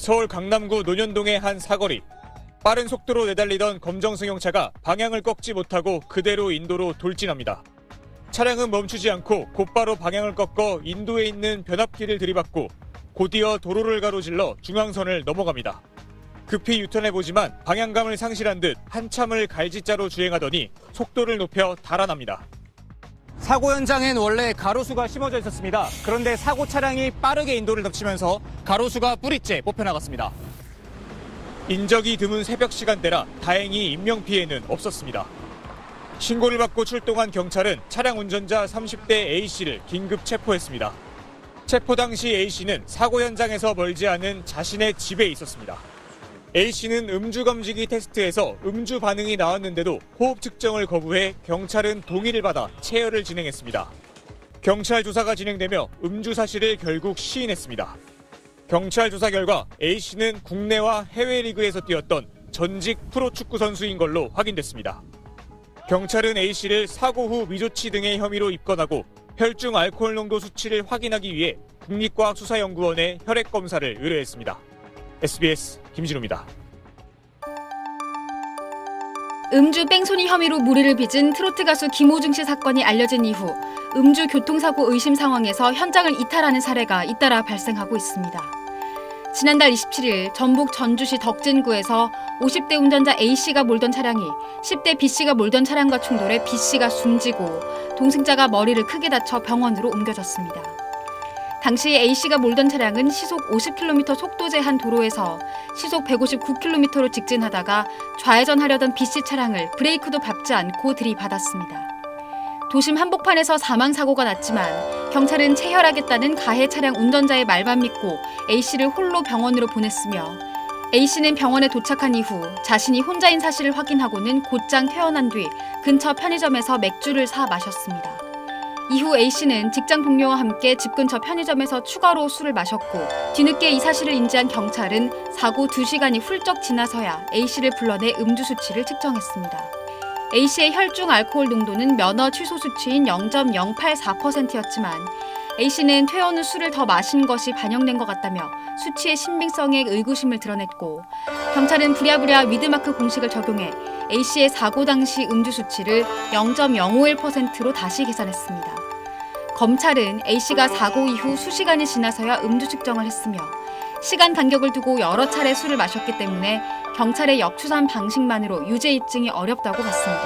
서울 강남구 논현동의 한 사거리. 빠른 속도로 내달리던 검정 승용차가 방향을 꺾지 못하고 그대로 인도로 돌진합니다. 차량은 멈추지 않고 곧바로 방향을 꺾어 인도에 있는 변압기를 들이받고 곧이어 도로를 가로질러 중앙선을 넘어갑니다. 급히 유턴해보지만 방향감을 상실한 듯 한참을 갈지자로 주행하더니 속도를 높여 달아납니다. 사고 현장엔 원래 가로수가 심어져 있었습니다. 그런데 사고 차량이 빠르게 인도를 덮치면서 가로수가 뿌리째 뽑혀나갔습니다. 인적이 드문 새벽 시간대라 다행히 인명피해는 없었습니다. 신고를 받고 출동한 경찰은 차량 운전자 30대 A씨를 긴급 체포했습니다. 체포 당시 A씨는 사고 현장에서 멀지 않은 자신의 집에 있었습니다. A씨는 음주 검지기 테스트에서 음주 반응이 나왔는데도 호흡 측정을 거부해 경찰은 동의를 받아 체열을 진행했습니다. 경찰 조사가 진행되며 음주 사실을 결국 시인했습니다. 경찰 조사 결과 A씨는 국내와 해외 리그에서 뛰었던 전직 프로축구 선수인 걸로 확인됐습니다. 경찰은 A씨를 사고 후 미조치 등의 혐의로 입건하고 혈중 알코올 농도 수치를 확인하기 위해 국립과학수사연구원에 혈액 검사를 의뢰했습니다. SBS 김진우입니다. 음주 뺑소니 혐의로 무리를 빚은 트로트 가수 김호중 씨 사건이 알려진 이후 음주 교통사고 의심 상황에서 현장을 이탈하는 사례가 잇따라 발생하고 있습니다. 지난달 27일 전북 전주시 덕진구에서 50대 운전자 A씨가 몰던 차량이 10대 B씨가 몰던 차량과 충돌해 B씨가 숨지고 동승자가 머리를 크게 다쳐 병원으로 옮겨졌습니다. 당시 A씨가 몰던 차량은 시속 50km 속도 제한 도로에서 시속 159km로 직진하다가 좌회전하려던 B씨 차량을 브레이크도 밟지 않고 들이받았습니다. 도심 한복판에서 사망사고가 났지만 경찰은 체혈하겠다는 가해 차량 운전자의 말만 믿고 A씨를 홀로 병원으로 보냈으며 A씨는 병원에 도착한 이후 자신이 혼자인 사실을 확인하고는 곧장 퇴원한 뒤 근처 편의점에서 맥주를 사 마셨습니다. 이후 A씨는 직장 동료와 함께 집 근처 편의점에서 추가로 술을 마셨고 뒤늦게 이 사실을 인지한 경찰은 사고 2시간이 훌쩍 지나서야 A씨를 불러내 음주 수치를 측정했습니다. A씨의 혈중 알코올 농도는 면허 취소 수치인 0.084%였지만 A씨는 퇴원 후 술을 더 마신 것이 반영된 것 같다며 수치의 신빙성에 의구심을 드러냈고 경찰은 부랴부랴 위드마크 공식을 적용해 A씨의 사고 당시 음주 수치를 0.051%로 다시 계산했습니다. 검찰은 A씨가 사고 이후 수시간이 지나서야 음주 측정을 했으며 시간 간격을 두고 여러 차례 술을 마셨기 때문에 경찰의 역추산 방식만으로 유죄 입증이 어렵다고 봤습니다.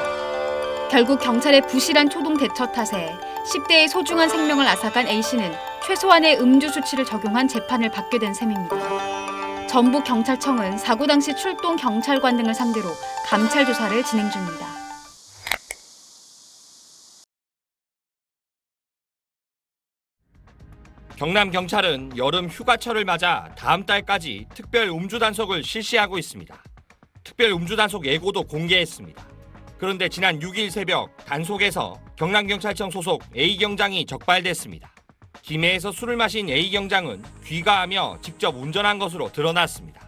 결국 경찰의 부실한 초동 대처 탓에 10대의 소중한 생명을 앗아간 A씨는 최소한의 음주 수치를 적용한 재판을 받게 된 셈입니다. 전북경찰청은 사고 당시 출동 경찰관 등을 상대로 감찰 조사를 진행 중입니다. 경남경찰은 여름 휴가철을 맞아 다음 달까지 특별 음주 단속을 실시하고 있습니다. 특별 음주 단속 예고도 공개했습니다. 그런데 지난 6일 새벽 단속에서 경남경찰청 소속 A경장이 적발됐습니다. 김해에서 술을 마신 A경장은 귀가하며 직접 운전한 것으로 드러났습니다.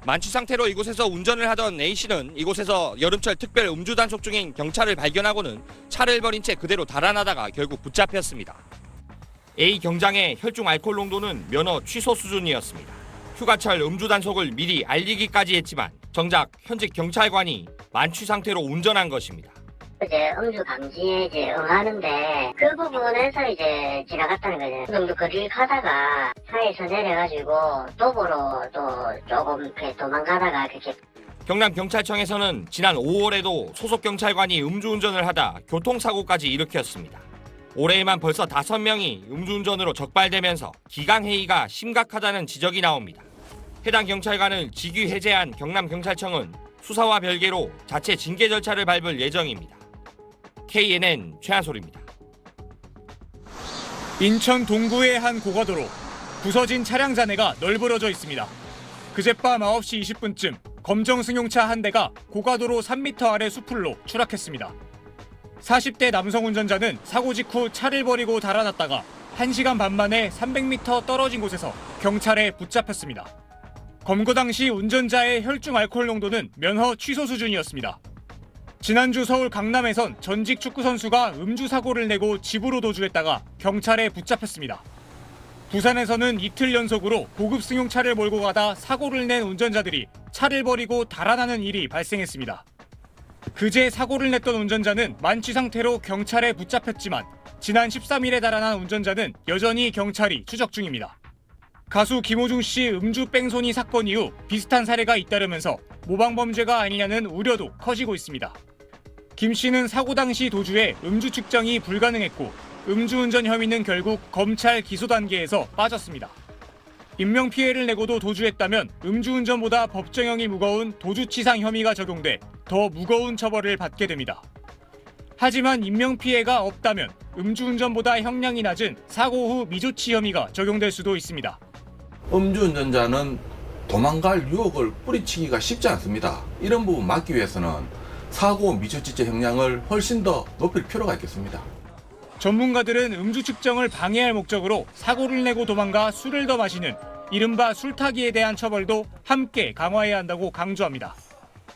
만취 상태로 이곳에서 운전을 하던 A씨는 이곳에서 여름철 특별 음주 단속 중인 경찰을 발견하고는 차를 버린 채 그대로 달아나다가 결국 붙잡혔습니다. A 경장의 혈중 알코올 농도는 면허 취소 수준이었습니다. 휴가철 음주 단속을 미리 알리기까지 했지만 정작 현직 경찰관이 만취 상태로 운전한 것입니다. 음주 감지에 응하는데 그 부분에서 지나갔다는 거죠. 정도 거리를 가다가 차에서 내려가지고 도보로 또 조금 도망가다가 그렇게. 경남경찰청에서는 지난 5월에도 소속 경찰관이 음주운전을 하다 교통사고까지 일으켰습니다. 올해에만 벌써 5명이 음주운전으로 적발되면서 기강해이가 심각하다는 지적이 나옵니다. 해당 경찰관을 직위 해제한 경남경찰청은 수사와 별개로 자체 징계 절차를 밟을 예정입니다. KNN 최한솔입니다. 인천 동구의 한 고가도로. 부서진 차량 잔해가 널브러져 있습니다. 그젯밤 9시 20분쯤 검정 승용차 한 대가 고가도로 3m 아래 수풀로 추락했습니다. 40대 남성 운전자는 사고 직후 차를 버리고 달아났다가 1시간 반 만에 300m 떨어진 곳에서 경찰에 붙잡혔습니다. 검거 당시 운전자의 혈중 알코올 농도는 면허 취소 수준이었습니다. 지난주 서울 강남에선 전직 축구선수가 음주 사고를 내고 집으로 도주했다가 경찰에 붙잡혔습니다. 부산에서는 이틀 연속으로 고급 승용차를 몰고 가다 사고를 낸 운전자들이 차를 버리고 달아나는 일이 발생했습니다. 그제 사고를 냈던 운전자는 만취 상태로 경찰에 붙잡혔지만 지난 13일에 달아난 운전자는 여전히 경찰이 추적 중입니다. 가수 김호중 씨 음주 뺑소니 사건 이후 비슷한 사례가 잇따르면서 모방범죄가 아니냐는 우려도 커지고 있습니다. 김 씨는 사고 당시 도주에 음주 측정이 불가능했고 음주운전 혐의는 결국 검찰 기소 단계에서 빠졌습니다. 인명피해를 내고도 도주했다면 음주운전보다 법정형이 무거운 도주치상 혐의가 적용돼 더 무거운 처벌을 받게 됩니다. 하지만 인명피해가 없다면 음주운전보다 형량이 낮은 사고 후 미조치 혐의가 적용될 수도 있습니다. 음주운전자는 도망갈 유혹을 뿌리치기가 쉽지 않습니다. 이런 부분 막기 위해서는 사고 미조치죄 형량을 훨씬 더 높일 필요가 있겠습니다. 전문가들은 음주 측정을 방해할 목적으로 사고를 내고 도망가 술을 더 마시는 이른바 술타기에 대한 처벌도 함께 강화해야 한다고 강조합니다.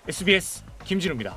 SBS 김진우입니다.